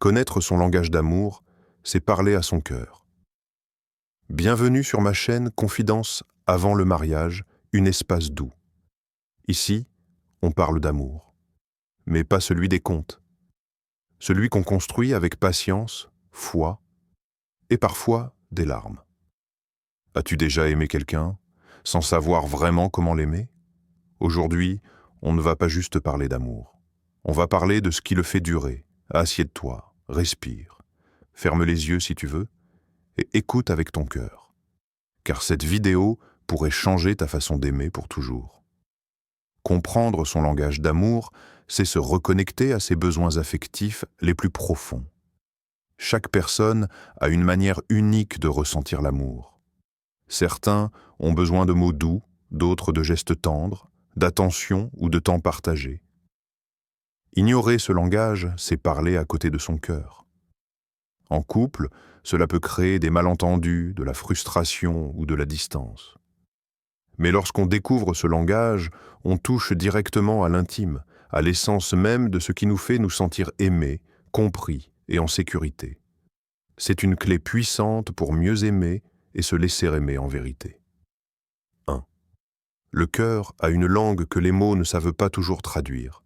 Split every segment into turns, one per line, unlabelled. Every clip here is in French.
Connaître son langage d'amour, c'est parler à son cœur. Bienvenue sur ma chaîne Confidence avant le mariage, une espace doux. Ici, on parle d'amour, mais pas celui des contes. Celui qu'on construit avec patience, foi et parfois des larmes. As-tu déjà aimé quelqu'un, sans savoir vraiment comment l'aimer? Aujourd'hui, on ne va pas juste parler d'amour. On va parler de ce qui le fait durer. Assieds-toi, respire, ferme les yeux si tu veux, et écoute avec ton cœur. Car cette vidéo pourrait changer ta façon d'aimer pour toujours. Comprendre son langage d'amour, c'est se reconnecter à ses besoins affectifs les plus profonds. Chaque personne a une manière unique de ressentir l'amour. Certains ont besoin de mots doux, d'autres de gestes tendres, d'attention ou de temps partagé. Ignorer ce langage, c'est parler à côté de son cœur. En couple, cela peut créer des malentendus, de la frustration ou de la distance. Mais lorsqu'on découvre ce langage, on touche directement à l'intime, à l'essence même de ce qui nous fait nous sentir aimés, compris et en sécurité. C'est une clé puissante pour mieux aimer et se laisser aimer en vérité. 1. Le cœur a une langue que les mots ne savent pas toujours traduire.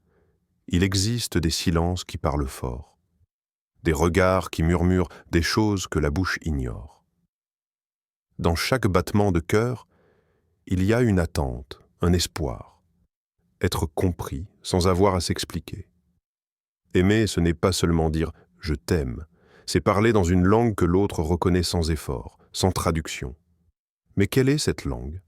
Il existe des silences qui parlent fort, des regards qui murmurent des choses que la bouche ignore. Dans chaque battement de cœur, il y a une attente, un espoir. Être compris sans avoir à s'expliquer. Aimer, ce n'est pas seulement dire « je t'aime », c'est parler dans une langue que l'autre reconnaît sans effort, sans traduction. Mais quelle est cette langue?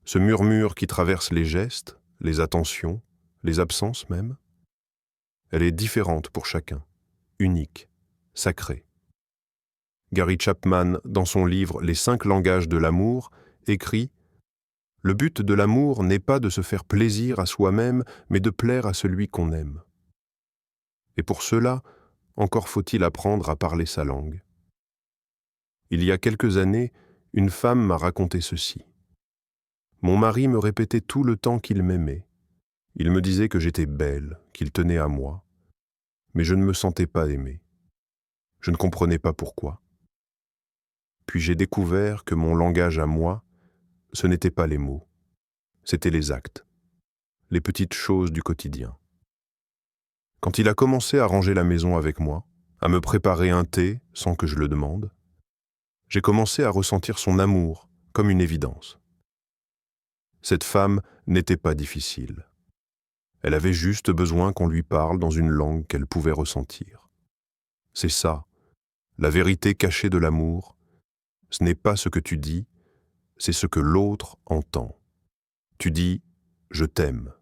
Ce murmure qui traverse les gestes, les attentions, les absences même? Elle est différente pour chacun, unique, sacrée. Gary Chapman, dans son livre « Les 5 langages de l'amour », écrit « Le but de l'amour n'est pas de se faire plaisir à soi-même, mais de plaire à celui qu'on aime. » Et pour cela, encore faut-il apprendre à parler sa langue. Il y a quelques années, une femme m'a raconté ceci. Mon mari me répétait tout le temps qu'il m'aimait. Il me disait que j'étais belle, qu'il tenait à moi. Mais je ne me sentais pas aimée. Je ne comprenais pas pourquoi. Puis j'ai découvert que mon langage à moi, ce n'était pas les mots, c'était les actes, les petites choses du quotidien. Quand il a commencé à ranger la maison avec moi, à me préparer un thé sans que je le demande, j'ai commencé à ressentir son amour comme une évidence. Cette femme n'était pas difficile. Elle avait juste besoin qu'on lui parle dans une langue qu'elle pouvait ressentir. C'est ça, la vérité cachée de l'amour. Ce n'est pas ce que tu dis, c'est ce que l'autre entend. Tu dis « je t'aime ».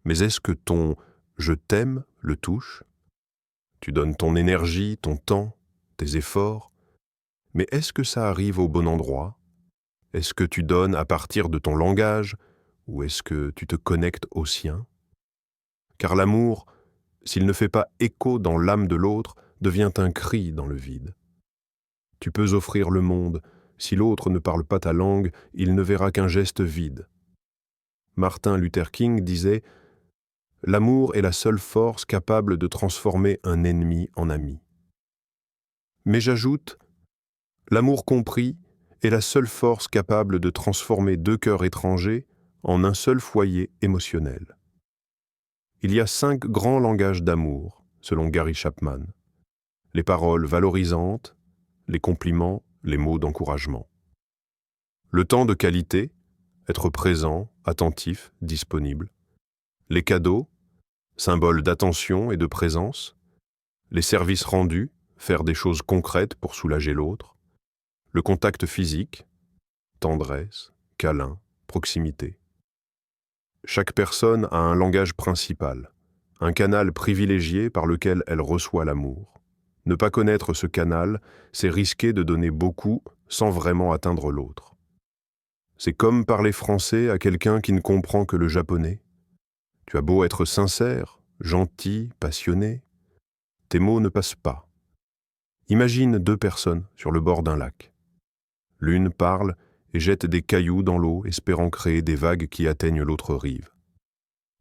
Mais est-ce que ton « je t'aime » le touche? Tu donnes ton énergie, ton temps, tes efforts. Mais est-ce que ça arrive au bon endroit? Est-ce que tu donnes à partir de ton langage ou est-ce que tu te connectes au sien? Car l'amour, s'il ne fait pas écho dans l'âme de l'autre, devient un cri dans le vide. Tu peux offrir le monde. Si l'autre ne parle pas ta langue, il ne verra qu'un geste vide. Martin Luther King disait « L'amour est la seule force capable de transformer un ennemi en ami. » Mais j'ajoute « L'amour compris est la seule force capable de transformer 2 cœurs étrangers en un seul foyer émotionnel. » Il y a 5 grands langages d'amour, selon Gary Chapman. Les paroles valorisantes, les compliments, les mots d'encouragement. Le temps de qualité, être présent, attentif, disponible. Les cadeaux, symbole d'attention et de présence. Les services rendus, faire des choses concrètes pour soulager l'autre. Le contact physique, tendresse, câlin, proximité. Chaque personne a un langage principal, un canal privilégié par lequel elle reçoit l'amour. Ne pas connaître ce canal, c'est risquer de donner beaucoup sans vraiment atteindre l'autre. C'est comme parler français à quelqu'un qui ne comprend que le japonais. Tu as beau être sincère, gentil, passionné, tes mots ne passent pas. Imagine 2 personnes sur le bord d'un lac. L'une parle et jette des cailloux dans l'eau, espérant créer des vagues qui atteignent l'autre rive.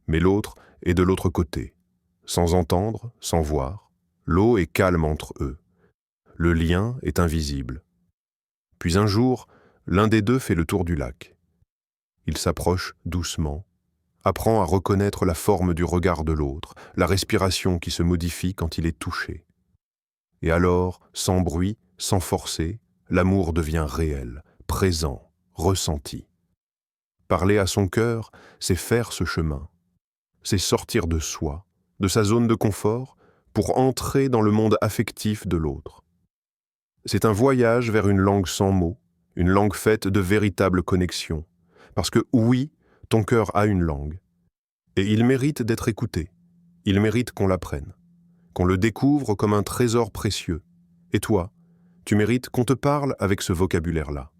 Mais l'autre est de l'autre côté, sans entendre, sans voir, L'eau est calme entre eux. Le lien est invisible. Puis un jour, l'un des deux fait le tour du lac. Il s'approche doucement, apprend à reconnaître la forme du regard de l'autre, la respiration qui se modifie quand il est touché. Et alors, sans bruit, sans forcer, l'amour devient réel, présent, ressenti. Parler à son cœur, c'est faire ce chemin. C'est sortir de soi, de sa zone de confort, pour entrer dans le monde affectif de l'autre. C'est un voyage vers une langue sans mots, une langue faite de véritables connexions. Parce que oui, ton cœur a une langue. Et il mérite d'être écouté. Il mérite qu'on l'apprenne, qu'on le découvre comme un trésor précieux. Et toi, tu mérites qu'on te parle avec ce vocabulaire-là.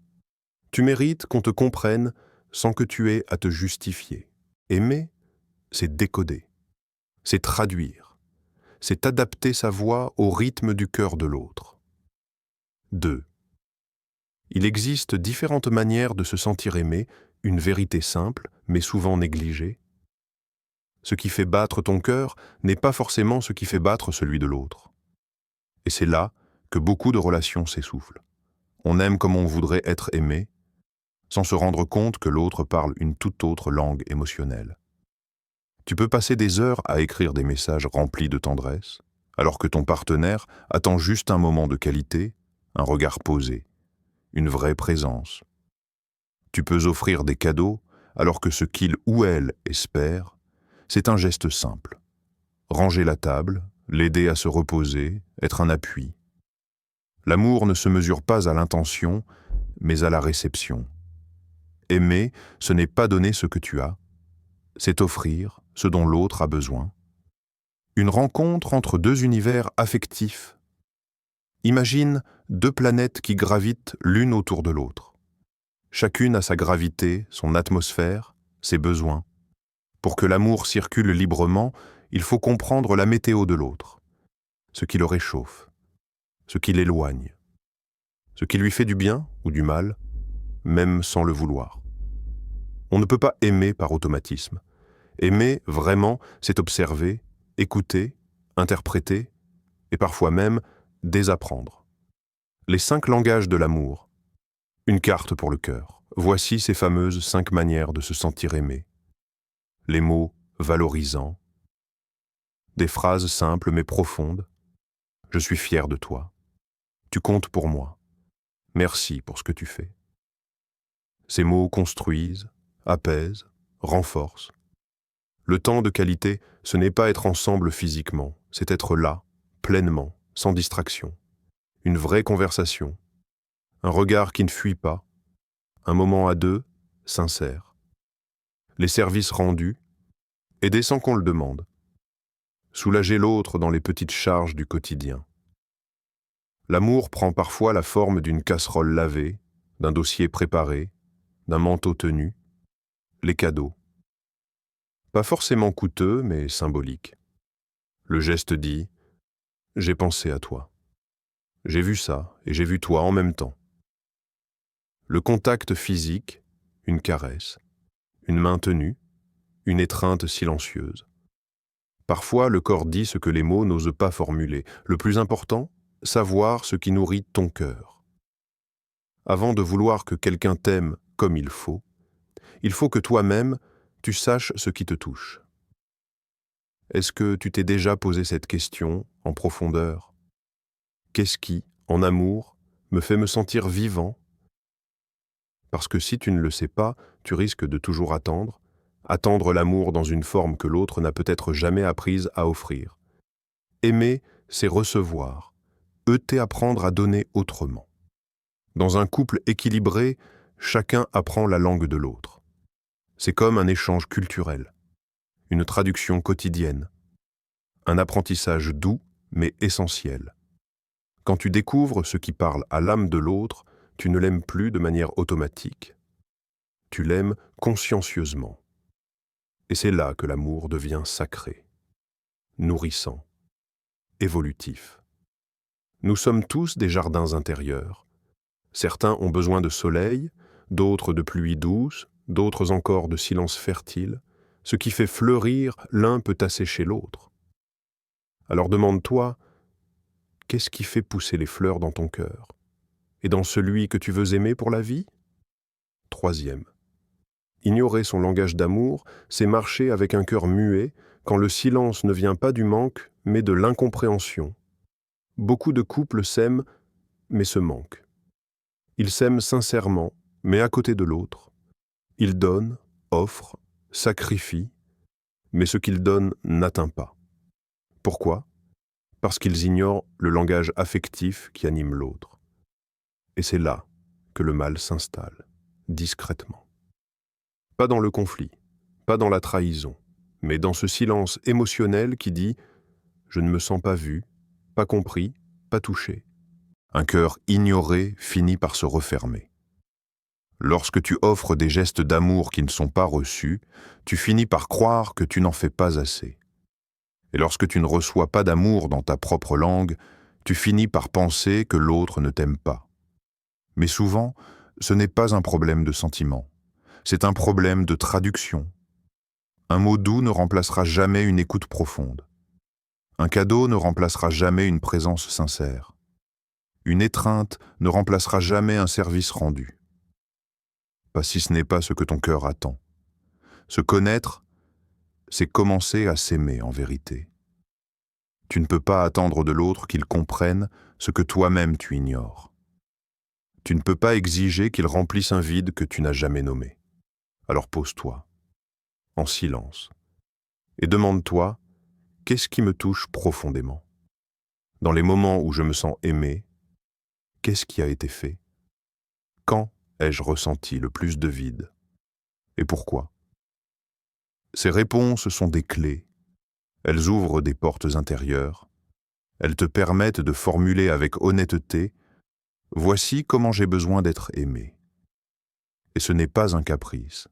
Tu mérites qu'on te comprenne sans que tu aies à te justifier. Aimer, c'est décoder, c'est traduire, c'est adapter sa voix au rythme du cœur de l'autre. 2. Il existe différentes manières de se sentir aimé, une vérité simple, mais souvent négligée. Ce qui fait battre ton cœur n'est pas forcément ce qui fait battre celui de l'autre. Et c'est là que beaucoup de relations s'essoufflent. On aime comme on voudrait être aimé, sans se rendre compte que l'autre parle une toute autre langue émotionnelle. Tu peux passer des heures à écrire des messages remplis de tendresse, alors que ton partenaire attend juste un moment de qualité, un regard posé, une vraie présence. Tu peux offrir des cadeaux, alors que ce qu'il ou elle espère, c'est un geste simple. Ranger la table, l'aider à se reposer, être un appui. L'amour ne se mesure pas à l'intention, mais à la réception. Aimer, ce n'est pas donner ce que tu as, c'est offrir ce dont l'autre a besoin. Une rencontre entre deux univers affectifs. Imagine deux planètes qui gravitent l'une autour de l'autre. Chacune a sa gravité, son atmosphère, ses besoins. Pour que l'amour circule librement, il faut comprendre la météo de l'autre, ce qui le réchauffe, ce qui l'éloigne, ce qui lui fait du bien ou du mal, même sans le vouloir. On ne peut pas aimer par automatisme. Aimer, vraiment, c'est observer, écouter, interpréter, et parfois même désapprendre. Les 5 langages de l'amour. Une carte pour le cœur. Voici ces fameuses 5 manières de se sentir aimé. Les mots valorisants. Des phrases simples mais profondes. Je suis fier de toi. Tu comptes pour moi. Merci pour ce que tu fais. Ces mots construisent, apaisent, renforcent. Le temps de qualité, ce n'est pas être ensemble physiquement, c'est être là, pleinement, sans distraction. Une vraie conversation. Un regard qui ne fuit pas. Un moment à deux, sincère. Les services rendus. Aider sans qu'on le demande. Soulager l'autre dans les petites charges du quotidien. L'amour prend parfois la forme d'une casserole lavée, d'un dossier préparé, d'un manteau tenu. Les cadeaux. Pas forcément coûteux, mais symbolique. Le geste dit « J'ai pensé à toi. J'ai vu ça et j'ai vu toi en même temps. » Le contact physique, une caresse, une main tenue, une étreinte silencieuse. Parfois, le corps dit ce que les mots n'osent pas formuler. Le plus important, savoir ce qui nourrit ton cœur. Avant de vouloir que quelqu'un t'aime comme il faut que toi-même, tu saches ce qui te touche. Est-ce que tu t'es déjà posé cette question en profondeur? Qu'est-ce qui, en amour, me fait me sentir vivant? Parce que si tu ne le sais pas, tu risques de toujours attendre l'amour dans une forme que l'autre n'a peut-être jamais apprise à offrir. Aimer, c'est recevoir, apprendre à donner autrement. Dans un couple équilibré, chacun apprend la langue de l'autre. C'est comme un échange culturel, une traduction quotidienne, un apprentissage doux mais essentiel. Quand tu découvres ce qui parle à l'âme de l'autre, tu ne l'aimes plus de manière automatique. Tu l'aimes consciencieusement. Et c'est là que l'amour devient sacré, nourrissant, évolutif. Nous sommes tous des jardins intérieurs. Certains ont besoin de soleil, d'autres de pluie douce, d'autres encore de silence fertile. Ce qui fait fleurir, l'un peut assécher l'autre. Alors demande-toi, Qu'est-ce qui fait pousser les fleurs dans ton cœur? Et dans celui que tu veux aimer pour la vie? Troisième. Ignorer son langage d'amour, c'est marcher avec un cœur muet quand le silence ne vient pas du manque, mais de l'incompréhension. Beaucoup de couples s'aiment, mais se manquent. Ils s'aiment sincèrement, mais à côté de l'autre. Ils donnent, offrent, sacrifient, mais ce qu'ils donnent n'atteint pas. Pourquoi? Parce qu'ils ignorent le langage affectif qui anime l'autre. Et c'est là que le mal s'installe, discrètement. Pas dans le conflit, pas dans la trahison, mais dans ce silence émotionnel qui dit « je ne me sens pas vu, pas compris, pas touché ». Un cœur ignoré finit par se refermer. Lorsque tu offres des gestes d'amour qui ne sont pas reçus, tu finis par croire que tu n'en fais pas assez. Et lorsque tu ne reçois pas d'amour dans ta propre langue, tu finis par penser que l'autre ne t'aime pas. Mais souvent, ce n'est pas un problème de sentiment, c'est un problème de traduction. Un mot doux ne remplacera jamais une écoute profonde. Un cadeau ne remplacera jamais une présence sincère. Une étreinte ne remplacera jamais un service rendu. Pas si ce n'est pas ce que ton cœur attend. Se connaître, c'est commencer à s'aimer en vérité. Tu ne peux pas attendre de l'autre qu'il comprenne ce que toi-même tu ignores. Tu ne peux pas exiger qu'il remplisse un vide que tu n'as jamais nommé. Alors pose-toi, en silence, et demande-toi, qu'est-ce qui me touche profondément? Dans les moments où je me sens aimé, qu'est-ce qui a été fait? Quand ai-je ressenti le plus de vide? Et pourquoi? Ces réponses sont des clés. Elles ouvrent des portes intérieures. Elles te permettent de formuler avec honnêteté « Voici comment j'ai besoin d'être aimé ». Et ce n'est pas un caprice.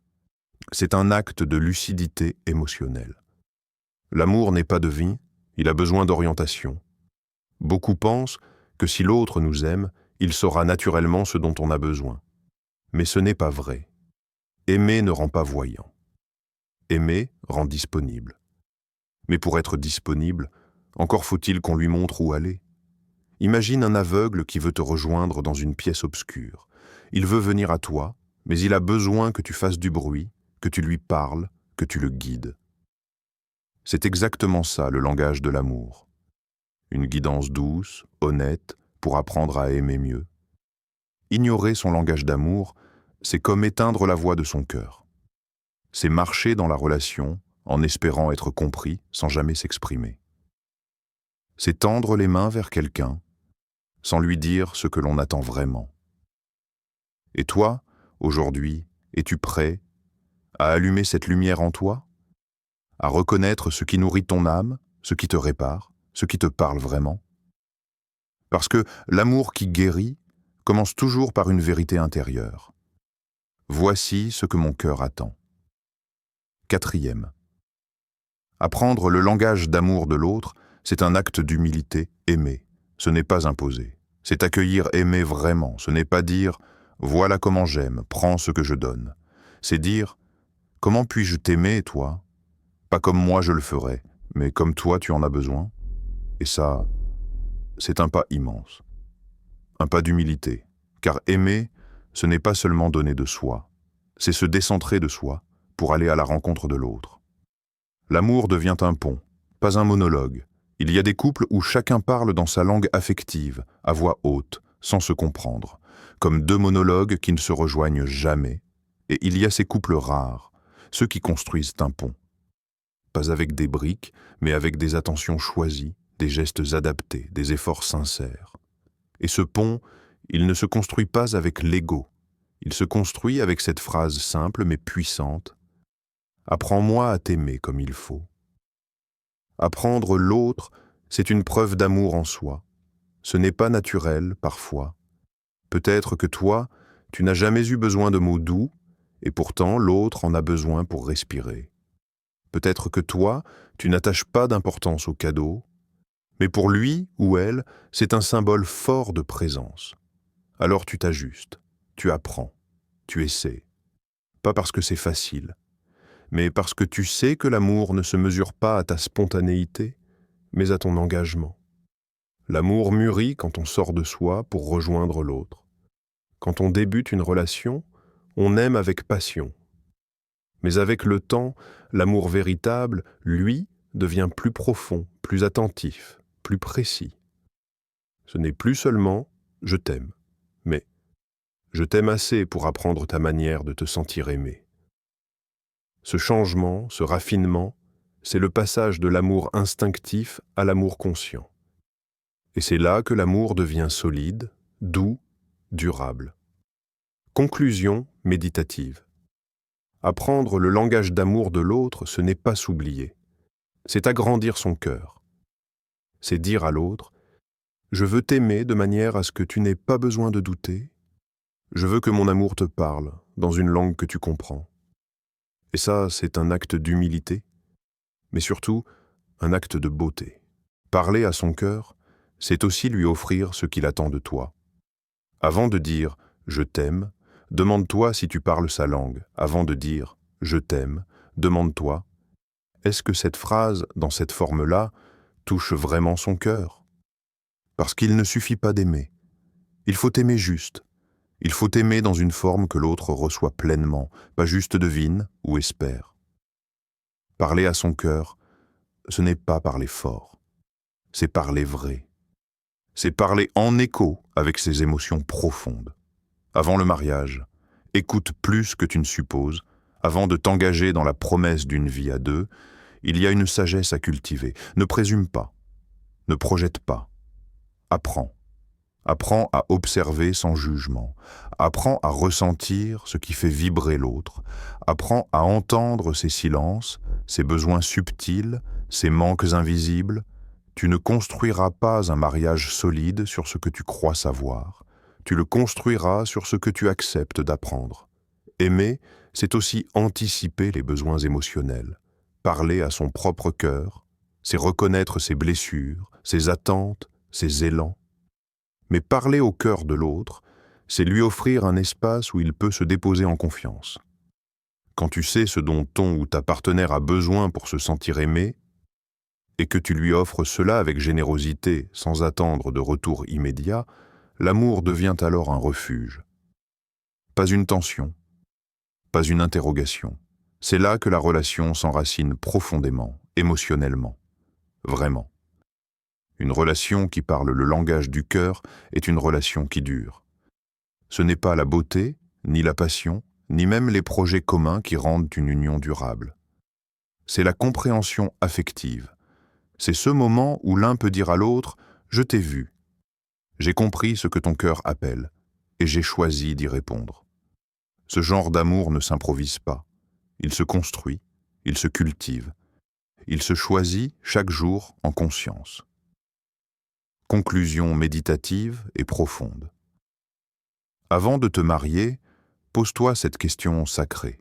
C'est un acte de lucidité émotionnelle. L'amour n'est pas de vie, il a besoin d'orientation. Beaucoup pensent que si l'autre nous aime, il saura naturellement ce dont on a besoin. Mais ce n'est pas vrai. Aimer ne rend pas voyant. Aimer rend disponible. Mais pour être disponible, encore faut-il qu'on lui montre où aller. Imagine un aveugle qui veut te rejoindre dans une pièce obscure. Il veut venir à toi, mais il a besoin que tu fasses du bruit, que tu lui parles, que tu le guides. C'est exactement ça le langage de l'amour. Une guidance douce, honnête, pour apprendre à aimer mieux. Ignorer son langage d'amour, c'est comme éteindre la voix de son cœur. C'est marcher dans la relation en espérant être compris sans jamais s'exprimer. C'est tendre les mains vers quelqu'un sans lui dire ce que l'on attend vraiment. Et toi, aujourd'hui, es-tu prêt à allumer cette lumière en toi? À reconnaître ce qui nourrit ton âme, ce qui te répare, ce qui te parle vraiment? Parce que l'amour qui guérit commence toujours par une vérité intérieure. Voici ce que mon cœur attend. Quatrième. Apprendre le langage d'amour de l'autre, c'est un acte d'humilité, aimer. Ce n'est pas imposer. C'est accueillir aimer vraiment. Ce n'est pas dire « voilà comment j'aime, prends ce que je donne ». C'est dire « comment puis-je t'aimer, toi ?» Pas comme moi je le ferais, mais comme toi tu en as besoin. Et ça, c'est un pas immense. Un pas d'humilité. Car aimer, ce n'est pas seulement donner de soi. C'est se décentrer de soi pour aller à la rencontre de l'autre. L'amour devient un pont, pas un monologue. Il y a des couples où chacun parle dans sa langue affective, à voix haute, sans se comprendre, comme deux monologues qui ne se rejoignent jamais. Et il y a ces couples rares, ceux qui construisent un pont. Pas avec des briques, mais avec des attentions choisies, des gestes adaptés, des efforts sincères. Et ce pont, il ne se construit pas avec l'ego. Il se construit avec cette phrase simple mais puissante. « Apprends-moi à t'aimer comme il faut ». Apprendre l'autre, c'est une preuve d'amour en soi. Ce n'est pas naturel, parfois. Peut-être que toi, tu n'as jamais eu besoin de mots doux, et pourtant l'autre en a besoin pour respirer. Peut-être que toi, tu n'attaches pas d'importance au cadeau, mais pour lui ou elle, c'est un symbole fort de présence. Alors tu t'ajustes, tu apprends, tu essaies. Pas parce que c'est facile, mais parce que tu sais que l'amour ne se mesure pas à ta spontanéité, mais à ton engagement. L'amour mûrit quand on sort de soi pour rejoindre l'autre. Quand on débute une relation, on aime avec passion. Mais avec le temps, l'amour véritable, lui, devient plus profond, plus attentif, plus précis. Ce n'est plus seulement « je t'aime », mais « je t'aime assez pour apprendre ta manière de te sentir aimé ». Ce changement, ce raffinement, c'est le passage de l'amour instinctif à l'amour conscient. Et c'est là que l'amour devient solide, doux, durable. Conclusion méditative. Apprendre le langage d'amour de l'autre, ce n'est pas s'oublier. C'est agrandir son cœur. C'est dire à l'autre « Je veux t'aimer de manière à ce que tu n'aies pas besoin de douter. Je veux que mon amour te parle dans une langue que tu comprends. » Et ça, c'est un acte d'humilité, mais surtout un acte de beauté. Parler à son cœur, c'est aussi lui offrir ce qu'il attend de toi. Avant de dire « je t'aime », demande-toi si tu parles sa langue. Avant de dire « je t'aime », demande-toi « est-ce que cette phrase, dans cette forme-là, touche vraiment son cœur ?» Parce qu'il ne suffit pas d'aimer. Il faut aimer juste. Il faut aimer dans une forme que l'autre reçoit pleinement, pas juste devine ou espère. Parler à son cœur, ce n'est pas parler fort, c'est parler vrai. C'est parler en écho avec ses émotions profondes. Avant le mariage, écoute plus que tu ne supposes. Avant de t'engager dans la promesse d'une vie à deux, il y a une sagesse à cultiver. Ne présume pas, ne projette pas. Apprends. Apprends à observer sans jugement. Apprends à ressentir ce qui fait vibrer l'autre. Apprends à entendre ses silences, ses besoins subtils, ses manques invisibles. Tu ne construiras pas un mariage solide sur ce que tu crois savoir. Tu le construiras sur ce que tu acceptes d'apprendre. Aimer, c'est aussi anticiper les besoins émotionnels. Parler à son propre cœur, c'est reconnaître ses blessures, ses attentes, ses élans. Mais parler au cœur de l'autre, c'est lui offrir un espace où il peut se déposer en confiance. Quand tu sais ce dont ton ou ta partenaire a besoin pour se sentir aimé, et que tu lui offres cela avec générosité sans attendre de retour immédiat, l'amour devient alors un refuge. Pas une tension, pas une interrogation. C'est là que la relation s'enracine profondément, émotionnellement, vraiment. Une relation qui parle le langage du cœur est une relation qui dure. Ce n'est pas la beauté, ni la passion, ni même les projets communs qui rendent une union durable. C'est la compréhension affective. C'est ce moment où l'un peut dire à l'autre « Je t'ai vu. J'ai compris ce que ton cœur appelle, et j'ai choisi d'y répondre. » Ce genre d'amour ne s'improvise pas. Il se construit, il se cultive. Il se choisit chaque jour en conscience. Conclusion méditative et profonde. Avant de te marier, pose-toi cette question sacrée.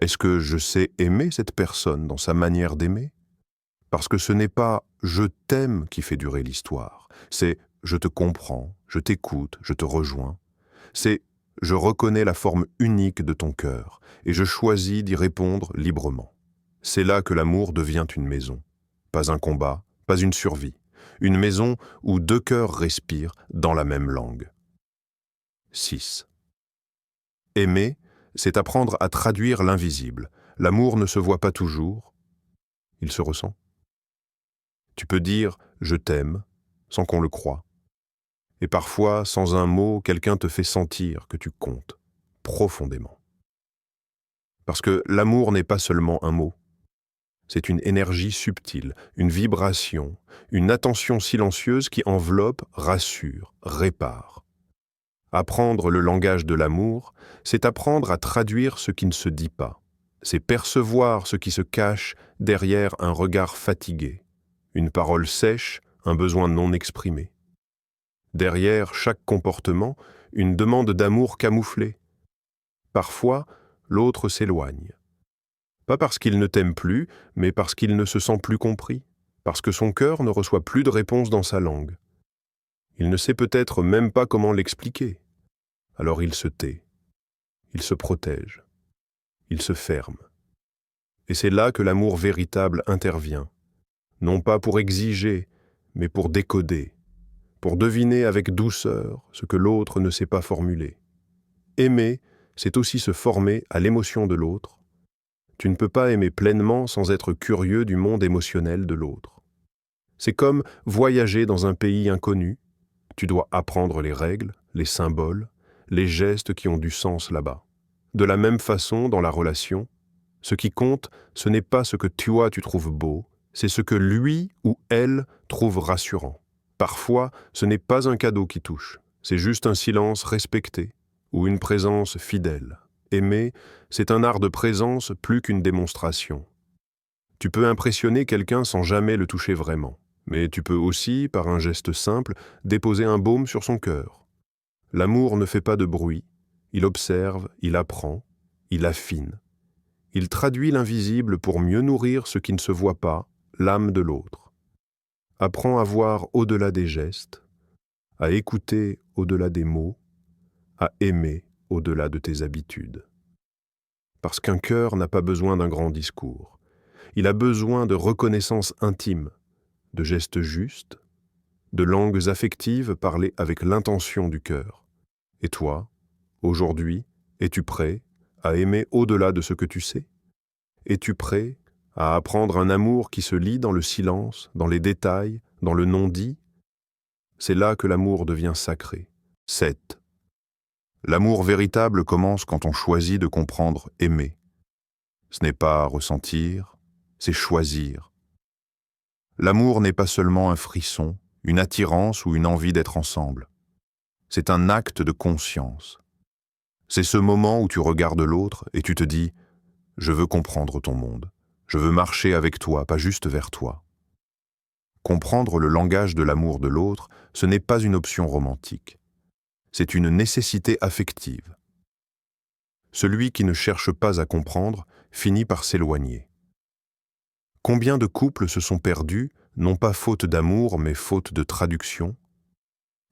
Est-ce que je sais aimer cette personne dans sa manière d'aimer ? Parce que ce n'est pas « je t'aime » qui fait durer l'histoire. C'est « je te comprends, je t'écoute, je te rejoins ». C'est « je reconnais la forme unique de ton cœur et je choisis d'y répondre librement ». C'est là que l'amour devient une maison. Pas un combat, pas une survie. Une maison où deux cœurs respirent dans la même langue. 6. Aimer, c'est apprendre à traduire l'invisible. L'amour ne se voit pas toujours, il se ressent. Tu peux dire « je t'aime » sans qu'on le croie. Et parfois, sans un mot, quelqu'un te fait sentir que tu comptes, profondément. Parce que l'amour n'est pas seulement un mot. C'est une énergie subtile, une vibration, une attention silencieuse qui enveloppe, rassure, répare. Apprendre le langage de l'amour, c'est apprendre à traduire ce qui ne se dit pas. C'est percevoir ce qui se cache derrière un regard fatigué, une parole sèche, un besoin non exprimé. Derrière chaque comportement, une demande d'amour camouflée. Parfois, l'autre s'éloigne. Pas parce qu'il ne t'aime plus, mais parce qu'il ne se sent plus compris, parce que son cœur ne reçoit plus de réponse dans sa langue. Il ne sait peut-être même pas comment l'expliquer. Alors il se tait, il se protège, il se ferme. Et c'est là que l'amour véritable intervient, non pas pour exiger, mais pour décoder, pour deviner avec douceur ce que l'autre ne sait pas formuler. Aimer, c'est aussi se former à l'émotion de l'autre. Tu ne peux pas aimer pleinement sans être curieux du monde émotionnel de l'autre. C'est comme voyager dans un pays inconnu. Tu dois apprendre les règles, les symboles, les gestes qui ont du sens là-bas. De la même façon, dans la relation, ce qui compte, ce n'est pas ce que toi tu trouves beau, c'est ce que lui ou elle trouve rassurant. Parfois, ce n'est pas un cadeau qui touche, c'est juste un silence respecté ou une présence fidèle. Aimer, c'est un art de présence plus qu'une démonstration. Tu peux impressionner quelqu'un sans jamais le toucher vraiment, mais tu peux aussi, par un geste simple, déposer un baume sur son cœur. L'amour ne fait pas de bruit, il observe, il apprend, il affine. Il traduit l'invisible pour mieux nourrir ce qui ne se voit pas, l'âme de l'autre. Apprends à voir au-delà des gestes, à écouter au-delà des mots, à aimer au-delà de tes habitudes. Parce qu'un cœur n'a pas besoin d'un grand discours. Il a besoin de reconnaissance intime, de gestes justes, de langues affectives parlées avec l'intention du cœur. Et toi, aujourd'hui, es-tu prêt à aimer au-delà de ce que tu sais? Es-tu prêt à apprendre un amour qui se lit dans le silence, dans les détails, dans le non-dit? C'est là que l'amour devient sacré. 7. L'amour véritable commence quand on choisit de comprendre aimer. Ce n'est pas ressentir, c'est choisir. L'amour n'est pas seulement un frisson, une attirance ou une envie d'être ensemble. C'est un acte de conscience. C'est ce moment où tu regardes l'autre et tu te dis « Je veux comprendre ton monde. Je veux marcher avec toi, pas juste vers toi. » Comprendre le langage de l'amour de l'autre, ce n'est pas une option romantique. C'est une nécessité affective. Celui qui ne cherche pas à comprendre finit par s'éloigner. Combien de couples se sont perdus, non pas faute d'amour, mais faute de traduction?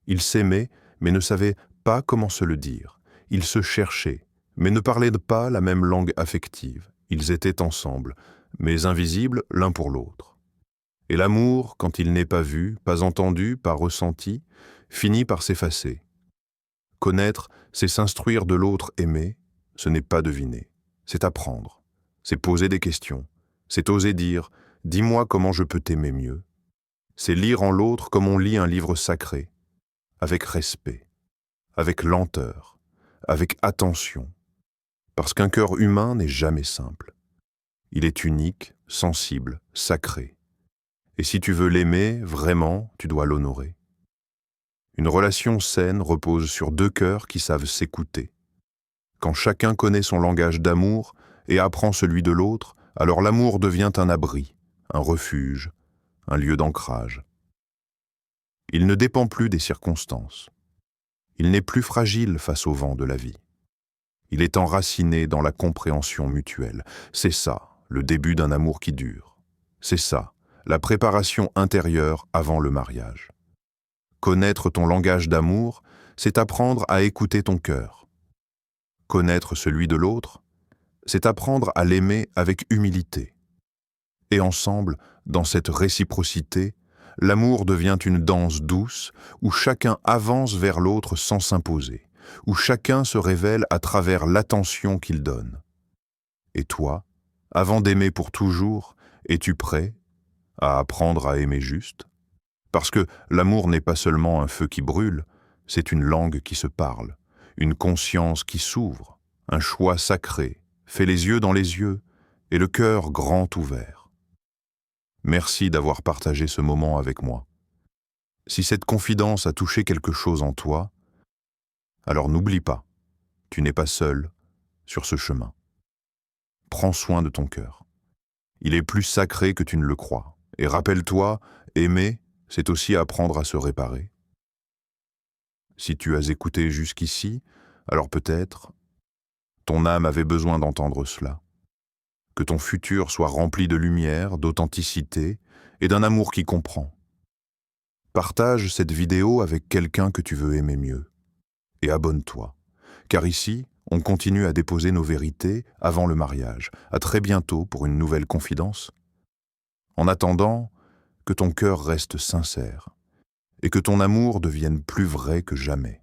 Ils s'aimaient, mais ne savaient pas comment se le dire. Ils se cherchaient, mais ne parlaient pas la même langue affective. Ils étaient ensemble, mais invisibles l'un pour l'autre. Et l'amour, quand il n'est pas vu, pas entendu, pas ressenti, finit par s'effacer. Connaître, c'est s'instruire de l'autre aimé, ce n'est pas deviner, c'est apprendre, c'est poser des questions, c'est oser dire « dis-moi comment je peux t'aimer mieux ». C'est lire en l'autre comme on lit un livre sacré, avec respect, avec lenteur, avec attention, parce qu'un cœur humain n'est jamais simple. Il est unique, sensible, sacré. Et si tu veux l'aimer, vraiment, tu dois l'honorer. Une relation saine repose sur deux cœurs qui savent s'écouter. Quand chacun connaît son langage d'amour et apprend celui de l'autre, alors l'amour devient un abri, un refuge, un lieu d'ancrage. Il ne dépend plus des circonstances. Il n'est plus fragile face au vent de la vie. Il est enraciné dans la compréhension mutuelle. C'est ça, le début d'un amour qui dure. C'est ça, la préparation intérieure avant le mariage. Connaître ton langage d'amour, c'est apprendre à écouter ton cœur. Connaître celui de l'autre, c'est apprendre à l'aimer avec humilité. Et ensemble, dans cette réciprocité, l'amour devient une danse douce où chacun avance vers l'autre sans s'imposer, où chacun se révèle à travers l'attention qu'il donne. Et toi, avant d'aimer pour toujours, es-tu prêt à apprendre à aimer juste? Parce que l'amour n'est pas seulement un feu qui brûle, c'est une langue qui se parle, une conscience qui s'ouvre, un choix sacré, fait les yeux dans les yeux et le cœur grand ouvert. Merci d'avoir partagé ce moment avec moi. Si cette confidence a touché quelque chose en toi, alors n'oublie pas, tu n'es pas seul sur ce chemin. Prends soin de ton cœur. Il est plus sacré que tu ne le crois. Et rappelle-toi, aimer, c'est aussi apprendre à se réparer. Si tu as écouté jusqu'ici, alors peut-être ton âme avait besoin d'entendre cela. Que ton futur soit rempli de lumière, d'authenticité et d'un amour qui comprend. Partage cette vidéo avec quelqu'un que tu veux aimer mieux. Et abonne-toi, car ici, on continue à déposer nos vérités avant le mariage. À très bientôt pour une nouvelle confidence. En attendant, que ton cœur reste sincère et que ton amour devienne plus vrai que jamais.